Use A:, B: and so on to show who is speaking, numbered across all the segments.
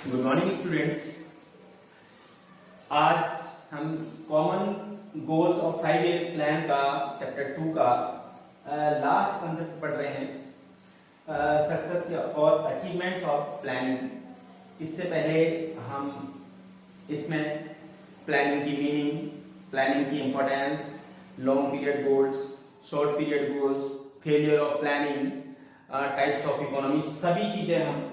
A: Good morning students. आज हम common goals of 5 year plan का चैप्टर 2 का लास्ट कंसेप्ट पढ़ रहे हैं, सक्सेस और अचीवमेंट्स ऑफ प्लानिंग। इससे पहले हम इसमें प्लानिंग की मीनिंग, प्लानिंग की importance, long period goals, short period goals, failure of planning, types of economy, सभी चीजें हम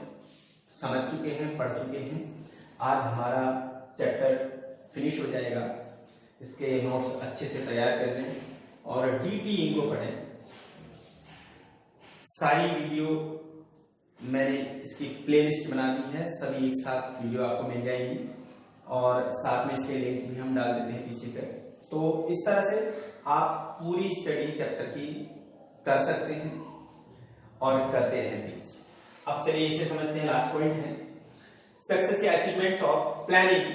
A: समझ चुके हैं, पढ़ चुके हैं। आज हमारा चैप्टर फिनिश हो जाएगा। इसके नोट्स अच्छे से तैयार कर लें और डीपली इनको पढ़ें। सारी वीडियो मैंने इसकी प्लेलिस्ट बना दी है, सभी एक साथ वीडियो आपको मिल जाएंगी और साथ में इसके लिंक भी हम डाल देते हैं पीछे पर। तो इस तरह से आप पूरी स्टडी चैप्टर की कर सकते हैं और करते हैं प्लीज। अब चलिए इसे समझते हैं। लास्ट पॉइंट है सक्सेस या अचीवमेंट्स ऑफ प्लानिंग।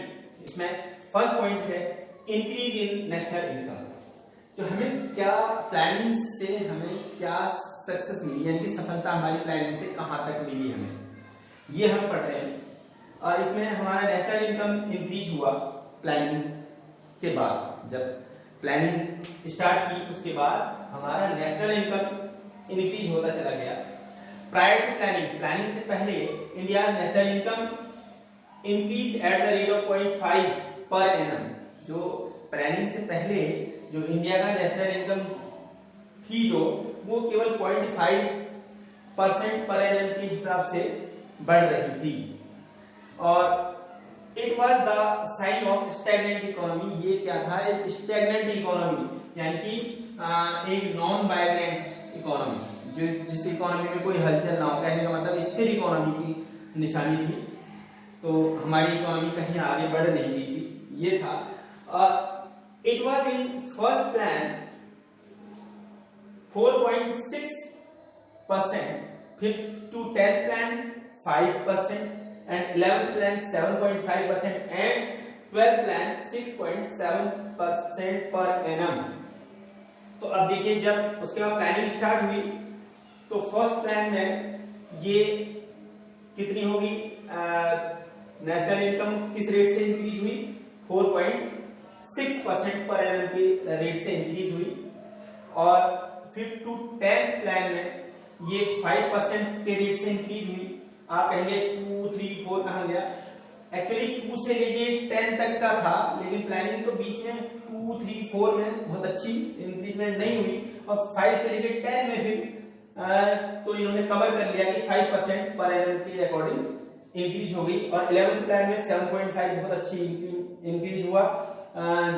A: इसमें फर्स्ट पॉइंट है इंक्रीज इन नेशनल इनकम। तो हमें क्या प्लानिंग से हमें क्या सक्सेस मिली, यानी कि सफलता हमारी प्लानिंग से कहां तक मिली हमें, ये हम पढ़ रहे हैं। इसमें हमारा नेशनल इनकम इंक्रीज हुआ प्लानिंग के बाद। जब प्लानिंग स्टार्ट की उसके बाद हमारा नेशनल इनकम इंक्रीज होता चला गया। प्रायर टू प्लानिंग, प्लानिंग से पहले India national income increase at the rate of 0.5 per annum. जो प्लानिंग से पहले जो इंडिया का नेशनल इनकम थी जो वो केवल 0.5% पर एनम के हिसाब से बढ़ रही थी और it was the sign of stagnant economy. ये क्या था? एक स्टैग्नेंट इकोनॉमी, यानी कि एक नॉन वाइब्रेंट इकोनॉमी, जिस इकोनॉमी में कोई हलचल ना हो। कहने का मतलब स्थिर इकोनॉमी की निशानी थी। तो हमारी इकोनॉमी कहीं आगे बढ़ नहीं रही थी, ये था। It was in first plan 4.6%, fifth to 10th plan 5% and 11th plan 7.5% and 12th plan 6.7% per annum. तो अब देखिए, जब उसके बाद प्लानिंग स्टार्ट हुई तो फर्स्ट प्लान में ये कितनी होगी? नेशनल इनकम किस रेट से इंक्रीज हुई? 4.6% पर एनम के रेट से इंक्रीज हुई। और 5th टू 10th प्लान में ये 5% के रेट से इंक्रीज हुई। आप कहेंगे 2, 3, 4 कहां गया? एक्चुअली 2 से लेके 10 तक का था, लेकिन प्लानिंग तो बीच में 2, 3, 4 में बहुत अच्छी इंक्रीजमेंट नहीं हुई और 5 से लेके 10 में फिर तो इन्होंने कवर कर लिया कि 5% पर एनम के अकॉर्डिंग इंक्रीज हो गई। और 11th प्लान में 7.5 बहुत अच्छी इंक्रीज हुआ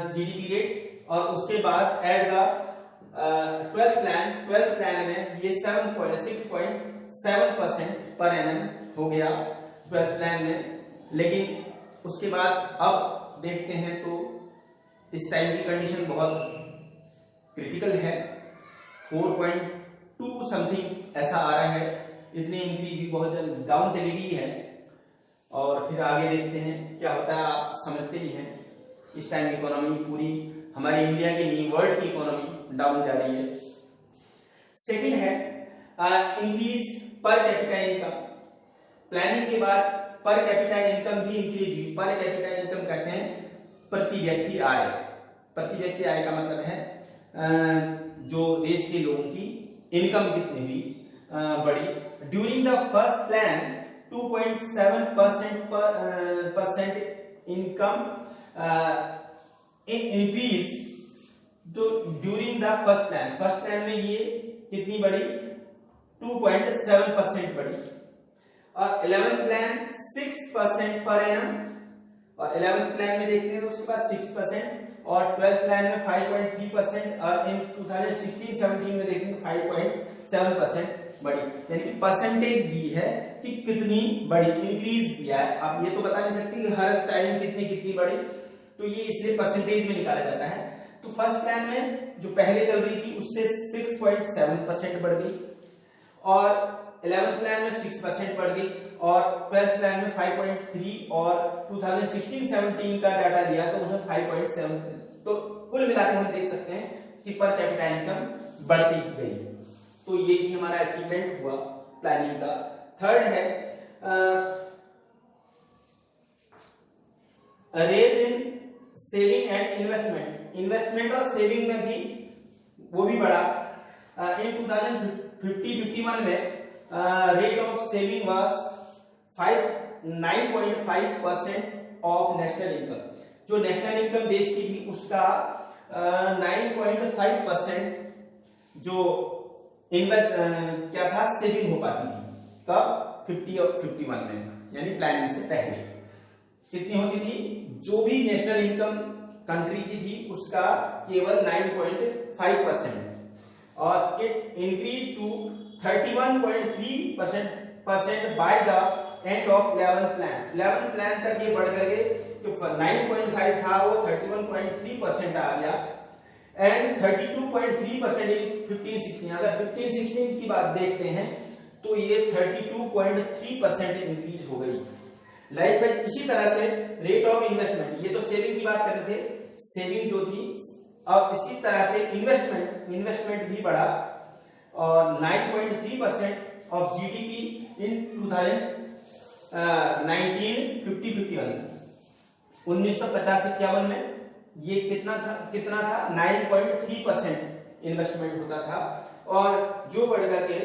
A: जीडीपी रेट। और उसके बाद एट द 12th प्लान में ये 6.7% पर एनम हो गया 12th प्लान में। लेकिन उसके बाद अब देखते हैं तो इस टाइम की कंडीशन बहुत क्रिटिकल है। 4.2 समथिंग ऐसा आ रहा है। इतनी इंक्रीज भी बहुत डाउन चली गई है। और फिर आगे देखते हैं क्या होता है। आप समझते ही हैं इस टाइम इकोनॉमी पूरी हमारी इंडिया की नहीं, वर्ल्ड की इकोनॉमी डाउन जा रही है। सेकंड है increase per capita income. Planning के बाद पर कैपिटा इनकम भी इंक्रीज हुई। पर कैपिटा इनकम कहते हैं प्रति व्यक्ति आय। प्रति व्यक्ति आय का मतलब है जो देश के लोगों की इनकम कितनी हुई, बढ़ी। During the first plan 2.7% income increase. तो ड्यूरिंग द फर्स्ट प्लान में ये कितनी बढ़ी? 2.7% बढ़ी। और 11th प्लान 6% पर एनम। और 11th प्लान में देखते हैं तो उसके बाद 6% और 12th प्लान में 5.3% और इन 2016-17 में देखेंगे तो 5.7% बढ़ी। यानी कि परसेंटेज दी है कि कितनी बड़ी इंक्रीज किया है। आप ये तो बता नहीं सकते कि हर टाइम कितनी बढ़ी, तो ये इसलिए परसेंटेज में निकाला जाता है। तो फर्स्ट प्लान में जो पहले चल रही थी उससे 6.7% बढ़ गई और 11th प्लान में 6% बढ़ गई और 12th प्लान में 5.3 और 2016-17 का डाटा लिया तो उसमें 5.7। तो कुल मिलाकर हम देख सकते हैं कि पर कैपिटा इनकम बढ़ती गई। तो ये भी हमारा अचीवमेंट हुआ प्लानिंग का। थर्ड है raise in saving and investment, investment और सेविंग में भी वो भी बढ़ा। इन 2050-51 में rate of saving was 9.5% of national income, जो नेशनल इनकम देश की थी उसका 9.5% जो इन्वेस्ट क्या था सेविंग हो पाती थी। कब? 50 और 51 में, यानी प्लानिंग से पहले कितनी होती थी? जो भी नेशनल इनकम कंट्री की थी उसका केवल 9.5% और it increase to 31.3% by the end of 11th plan. 11th plan तक ये बढ़ करके जो 9.5 था वो 31.3% आ गया एंड 32.3% इन 15-16। अगर 15-16 की बात देखते हैं तो ये 32.3% इंक्रीज हो गई। लाइक इसी तरह से रेट ऑफ इन्वेस्टमेंट, ये तो सेविंग की बात कर रहे थे, सेविंग जो थी, अब इसी तरह से इन्वेस्टमेंट भी बढ़ा और 9.3% ऑफ जीडीपी इन 1950-51 में ये कितना था 9.3% इन्वेस्टमेंट होता था और जो बढ़ करके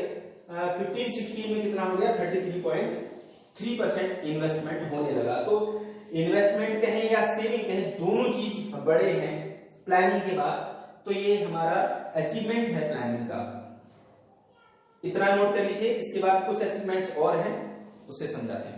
A: 15-16 में कितना हो गया 33.3% इन्वेस्टमेंट होने लगा। तो इन्वेस्टमेंट कहें या सेविंग कहें, दोनों चीज बड़े हैं प्लानिंग के बाद। तो ये हमारा अचीवमेंट है प्लानिंग का, इतना नोट कर लीजिए। इसके बाद कुछ अचीवमेंट्स और हैं, उसे समझाते हैं।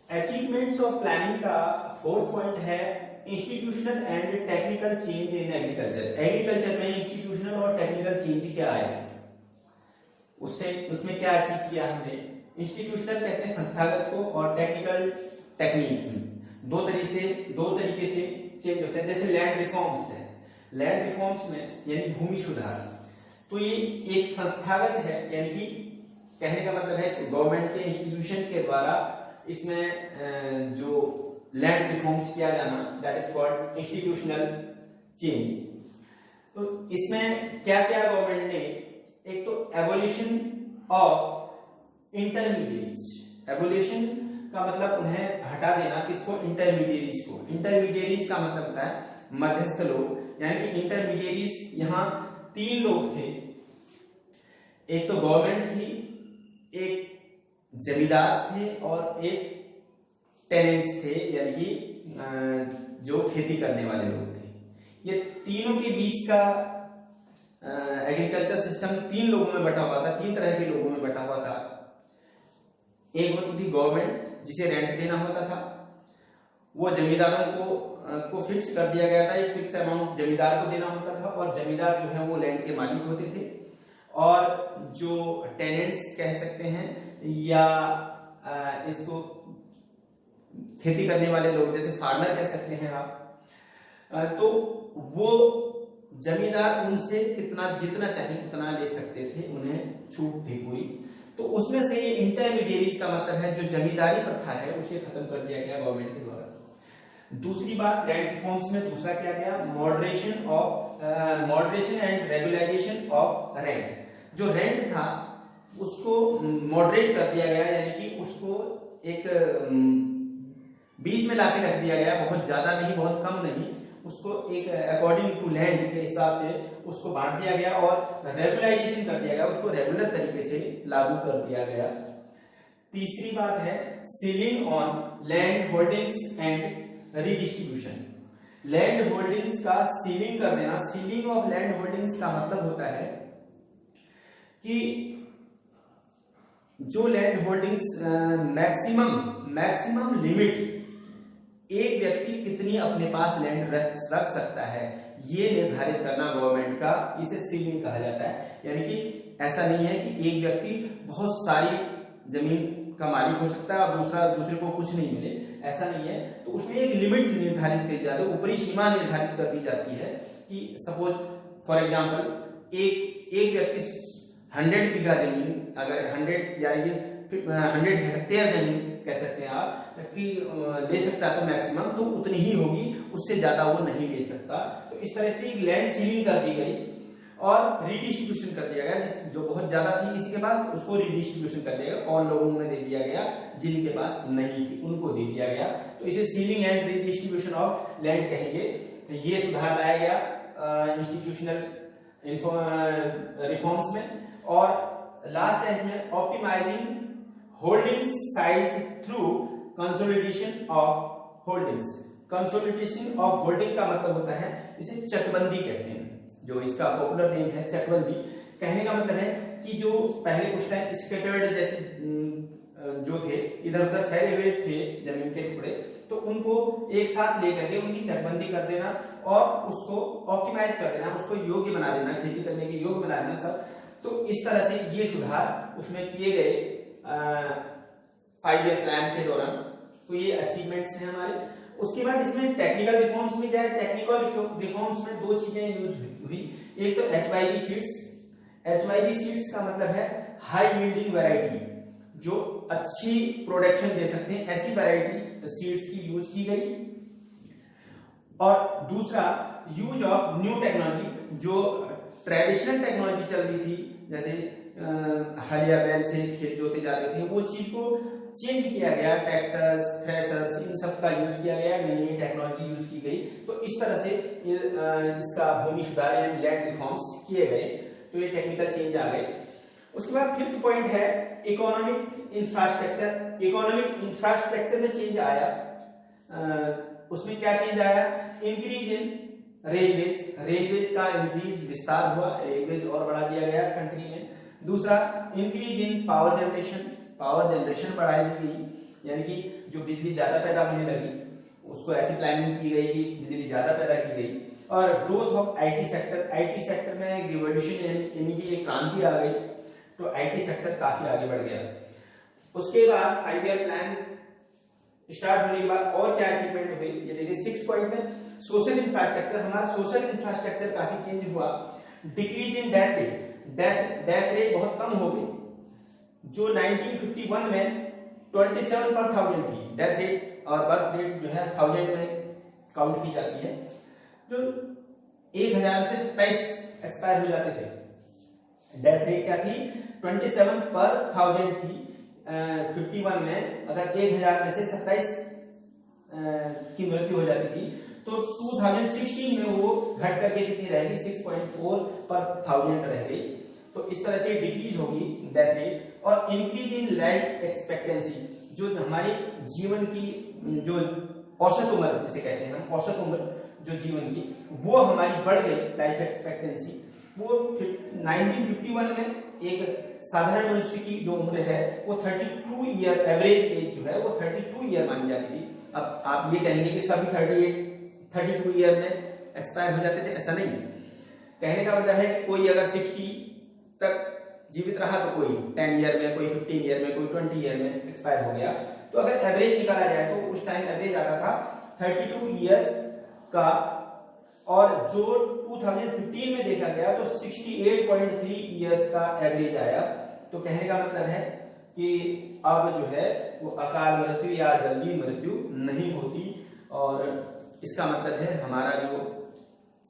A: अचीवमेंट्स ऑफ प्लानिंग का फोर्थ पॉइंट है institutional and technical change in agriculture. Agriculture में इंस्टीट्यूशनल और टेक्निकल चेंज क्या आया, उसमें क्या अचीव किया हमने। इंस्टीट्यूशनल कहते हैं संस्थागत को और टेक्निकल टेक्निक। दो तरीके से चेंज होते हैं। जैसे लैंड रिफॉर्म्स है, लैंड रिफॉर्म्स में यानी भूमि सुधार, तो ये एक संस्थागत है, यानी कि कहने का मतलब है कि गवर्नमेंट के इंस्टीट्यूशन के द्वारा इसमें जो लैंड रिफॉर्म्स किया जाना, that is called institutional change. तो इसमें क्या क्या गवर्नमेंट ने, एक तो एबोलिशन ऑफ इंटरमीडिएरीज। एबोलिशन का मतलब उन्हें हटा देना, किसको? इंटरमीडिएरीज को। इंटरमीडिएरीज का मतलब होता है मध्यस्थ लोग, यानी कि इंटरमीडिएरीज यहाँ 3 लोग थे, एक तो गवर्नमेंट थी, एक जमींदार थे और एक टेनेंट्स थे, यानी कि जो खेती करने वाले लोग थे। ये तीनों के बीच का एग्रीकल्चर सिस्टम 3 लोगों में बटा हुआ था, 3 तरह के लोगों में बटा हुआ था। एक होती थी गवर्नमेंट, जिसे रेंट देना होता था, वो जमींदारों को फिक्स कर दिया गया था, एक फिक्स अमाउंट जमींदार को देना होता था और जमींदार जो है वो लैंड के मालिक होते थे। और जो टेनेंट्स कह सकते हैं या इसको खेती करने वाले लोग, जैसे फार्मर कह सकते हैं आप, तो वो जमींदार उनसे जितना चाहिए उतना ले सकते थे, उन्हें छूट थी पूरी। तो उसमें से ये इंटरमीडिएरीज का मतलब है जो जमींदारी प्रथा है उसे खत्म कर दिया गया गवर्नमेंट के द्वारा। दूसरी बात, लैंड रिफॉर्म्स में दूसरा क्या गया, moderation and regularisation of rent. जो रेंट था उसको मॉडरेट कर दिया गया, यानी कि उसको एक बीच में लाके रख दिया गया, बहुत ज्यादा नहीं बहुत कम नहीं, उसको एक अकॉर्डिंग टू लैंड के हिसाब से उसको बांट दिया गया और रेगुलाइजेशन कर दिया गया, उसको रेगुलर तरीके से लागू कर दिया गया। तीसरी बात है ceiling on land holdings and redistribution. Land holdings का सीलिंग कर देना। सीलिंग ऑफ लैंड होल्डिंग्स का मतलब होता है कि जो लैंड होल्डिंग्स मैक्सिमम लिमिट एक व्यक्ति कितनी अपने पास लैंड रख सकता है, ये निर्धारित करना गवर्नमेंट का, इसे सीलिंग कहा जाता है। यानी कि ऐसा नहीं है कि एक व्यक्ति बहुत सारी जमीन का मालिक हो सकता है और दूसरे को कुछ नहीं मिले, ऐसा नहीं है। तो उसमें एक लिमिट निर्धारित की जाती है, ऊपरी सीमा निर्धारित कर दी जाती है कि सपोज फॉर एग्जांपल एक व्यक्ति 100 बीघा जमीन, अगर 100 यानी 100 हेक्टेयर जमीन कह सकते हैं आप कि ले सकता है तो मैक्सिमम तो उतनी ही होगी, उससे ज्यादा वो नहीं ले सकता। तो इस तरह से लैंड सीलिंग कर दी गई और रिडिस्ट्रीब्यूशन कर दिया गया, जो बहुत ज्यादा थी किसी के पास उसको रिडिस्ट्रीब्यूशन कर दिया गया और लोगों में दे दिया गया जिनके पास नहीं थी उनको दे दिया गया। तो इसे ceiling and redistribution of land कहेंगे। ये सुधार लाया गया इंस्टीट्यूशनल रिफॉर्म्स में। और लास्ट है इसमें optimising holding size through consolidation of holdings. Consolidation of holding का मतलब होता है इसे चकबंदी कहते हैं, जो इसका पॉपुलर नेम है चकबंदी। कहने का मतलब है कि जो पहले कुछ टाइम स्कैटर्ड जैसे जो थे इधर उधर फैले हुए थे जमीन के टुकड़े, तो उनको एक साथ लेकर के उनकी चकबंदी कर देना और उसको ऑप्टिमाइज कर देना, उसको योग्य बना देना, खेती करने के योग्य बना देना सब। तो इस तरह से ये सुधार उसमें किए गए 5 ईयर प्लान के दौरान। तो ये अचीवमेंट्स हैं हमारे। उसके बाद इसमें टेक्निकल रिफॉर्म्स में जाए। टेक्निकल रिफॉर्म्स में दो चीजें यूज हुई। एक तो HYB सीड्स। HYB सीड्स का मतलब है हाई यील्डिंग वैरायटी, जो अच्छी प्रोडक्शन दे सकते हैं, ऐसी वैरायटी सीड्स की यूज की गई। और दूसरा यूज ऑफ न्यू टेक्नोलॉजी, जो ट्रेडिशनल टेक्नोलॉजी चल रही थी जैसे हल या बैल से खेत जोते जाते थे, वो चीज को चेंज किया गया, ट्रैक्टर्स, थ्रेशर्स, इन सब का यूज किया गया, नई नई टेक्नोलॉजी यूज की गई। तो इस तरह से इसका भूमि सुधार यानी लैंड रिफॉर्म्स किए गए। तो ये टेक्निकल चेंज आ गए। उसके बाद फिफ्थ पॉइंट है इकोनॉमिक इंफ्रास्ट्रक्चर। इकोनॉमिक इंफ्रास्ट्रक्चर में चेंज आया। उसमें क्या चेंज आया? Increase in railways. रेलवेज का इंक्रीज विस्तार हुआ, रेलवेज और बढ़ा दिया गया कंट्री में। दूसरा increase in power generation. Power generation बढ़ाई गई, यानी कि जो बिजली ज्यादा पैदा होने लगी उसको ऐसी प्लानिंग की गई कि बिजली ज्यादा पैदा की गई। और growth of IT sector. IT sector में एक रिवॉल्यूशन यानी कि एक क्रांति आ गई, तो IT सेक्टर काफी आगे बढ़ गया। उसके बाद 5 ईयर प्लान स्टार्ट होने के बाद और क्या अचीवमेंट हुई ये देखिए 6 पॉइंट में। सोशल इंफ्रास्ट्रक्चर, हमारा सोशल इंफ्रास्ट्रक्चर काफी चेंज हुआ। Decrease in death rate. Death rate बहुत कम हो गई, जो 1951 में 27 पर 1000 थी डेथ रेट, और बर्थ रेट जो है 1000 में काउंट की जाती है, जो 1000 से 27 एक्सपायर हो जाते थे। डेथ रेट क्या थी? 27 पर 1000 थी 51 में। अगर 1000 में से 27 की मृत्यु हो जाती थी, तो 2016 में वो घट करके कितनी रहेगी? 6.4 पर 1000 रह गई। तो इस तरह से डिक्रीज होगी डेथ रेट। और इंक्रीज इन लाइफ एक्सपेक्टेंसी, जो हमारे जीवन की जो औसत उम्र जिसे कहते हैं हम, औसत उम्र जो जीवन की, वो हमारी बढ़ गई लाइफ एक्सपेक्टेंसी। वो 1951 में एक साधारण मनुष्य की जो उम्र है वो 32 ईयर, एवरेज एज जो है वो 32 ईयर मानी जाती थी। अब आप ये कहेंगे कि सभी 32 ईयर में एक्सपायर हो जाते थे, ऐसा नहीं। कहने का मतलब है कोई अगर 60 तक जीवित रहा तो कोई 10 ईयर में, कोई 15 ईयर में, कोई 20 ईयर में एक्सपायर हो गया। तो अगर एवरेज निकाला जाए तो उस टाइम एवरेज आता था 32 ईयर्स का, और जो 2015 में देखा गया तो 68.3 ईयर्स का एवरेज आया। तो कहने का मतलब है कि अब जो है वो अकाल मृत्यु या जल्दी मृत्यु नहीं होती। और इसका मतलब है हमारा जो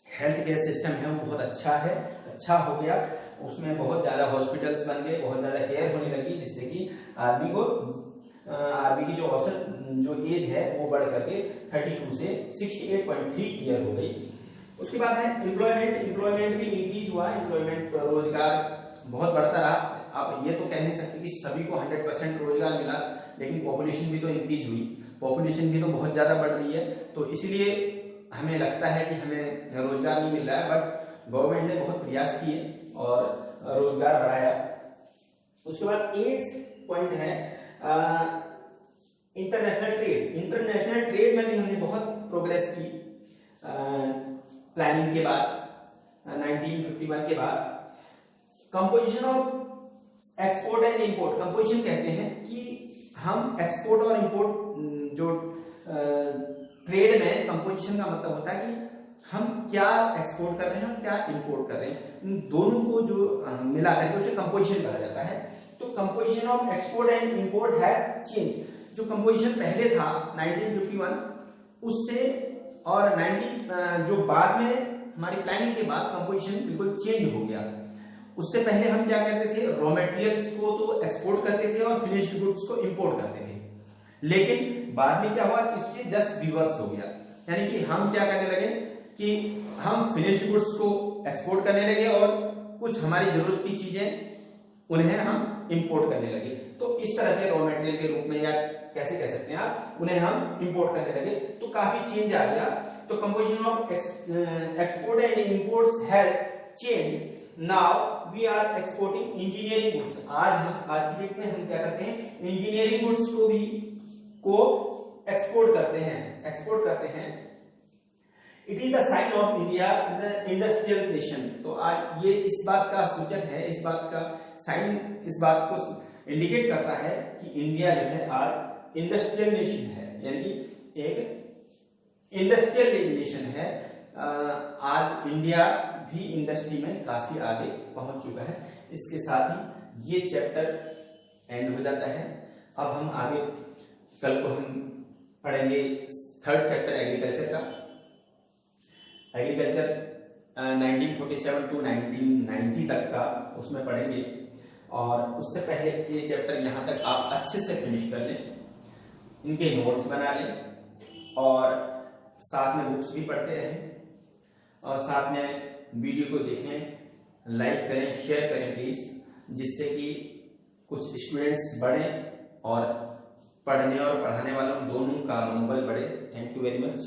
A: हेल्थ केयर सिस्टम है वो बहुत अच्छा है, अच्छा हो गया। उसमें बहुत ज्यादा हॉस्पिटल्स बन गए, बहुत ज्यादा केयर होने लगी, जिससे कि आदमी की जो औसत जो एज है वो बढ़ करके 32 से 68.3 ईयर हो गई। उसके बाद है एम्प्लॉयमेंट भी इंक्रीज हुआ। एम्प्लॉयमेंट, रोजगार बहुत बढ़ता रहा। आप ये तो कह नहीं सकते कि सभी को 100% रोजगार मिला, लेकिन पॉपुलेशन भी तो इंक्रीज हुई, पॉपुलेशन भी तो बहुत ज्यादा बढ़ रही है। तो इसलिए हमें लगता है कि हमें रोजगार नहीं मिल रहा है, बट गवर्नमेंट ने बहुत प्रयास किए और रोजगार बढ़ाया। उसके बाद 8th पॉइंट है इंटरनेशनल ट्रेड। इंटरनेशनल ट्रेड में भी हमने बहुत प्रोग्रेस की प्लानिंग के बाद, 1951 के बाद। Composition of export and import. Composition कहते हैं कि हम एक्सपोर्ट और इंपोर्ट जो ट्रेड में, कंपोजिशन का मतलब होता है कि हम क्या एक्सपोर्ट कर रहे हैं, हम क्या इंपोर्ट कर रहे हैं, इन दोनों को जो मिला करके उसे कंपोजिशन कहा जाता है। तो composition of export and import has change. जो कंपोजिशन पहले था 1951 उससे, और जो बाद में हमारी प्लानिंग के बाद कंपोजिशन बिल्कुल चेंज हो गया। उससे पहले हम क्या करते थे, रॉ मटेरियल्स को तो एक्सपोर्ट करते थे और फिनिश्ड गुड्स को इंपोर्ट करते थे, लेकिन बाद में क्या हुआ कि इसके जस्ट रिवर्स हो गया। यानी कि हम क्या करने लगे कि हम फिनिश्ड गुड्स को एक्सपोर्ट करने लगे और कुछ हमारी जरूरत की चीजें उन्हें हम इंपोर्ट करने लगे। तो इस तरह से रॉ मटेरियल के रूप में, या कैसे कह सकते हैं आप, उन्हें हम इंपोर्ट करने लगे, तो काफी चेंज आ गया। तो composition of export and imports has change. Now we are exporting engineering goods. आज की डेट में हम क्या करते हैं, इंजीनियरिंग गुड्स को एक्सपोर्ट करते हैं। It is the sign of India is an industrial nation. तो आज ये इस बात का सूचक है, इस बात का साइन, इस बात को इंडिकेट करता है कि इंडिया जो है आज इंडस्ट्रियल नेशन है, यानी कि एक इंडस्ट्रियल नेशन है। आज इंडिया भी इंडस्ट्री में काफी आगे पहुंच चुका है। इसके साथ ही ये चैप्टर एंड हो जाता है। अब हम आगे कल को हम पढ़ेंगे थर्ड चैप्टर एग्रीकल्चर का। एग्रीकल्चर 1947 टू 1990 तक का उसमें पढ़ेंगे, और उससे पहले ये चैप्टर यहाँ तक आप अच्छे से फिनिश कर लें, इनके नोट्स बना लें और साथ में बुक्स भी पढ़ते रहें, और साथ में वीडियो को देखें, लाइक करें, शेयर करें प्लीज, जिससे कि कुछ स्टूडेंट्स बढ़ें और पढ़ने और पढ़ाने वालों दोनों का मनोबल बढ़े। Thank you very much.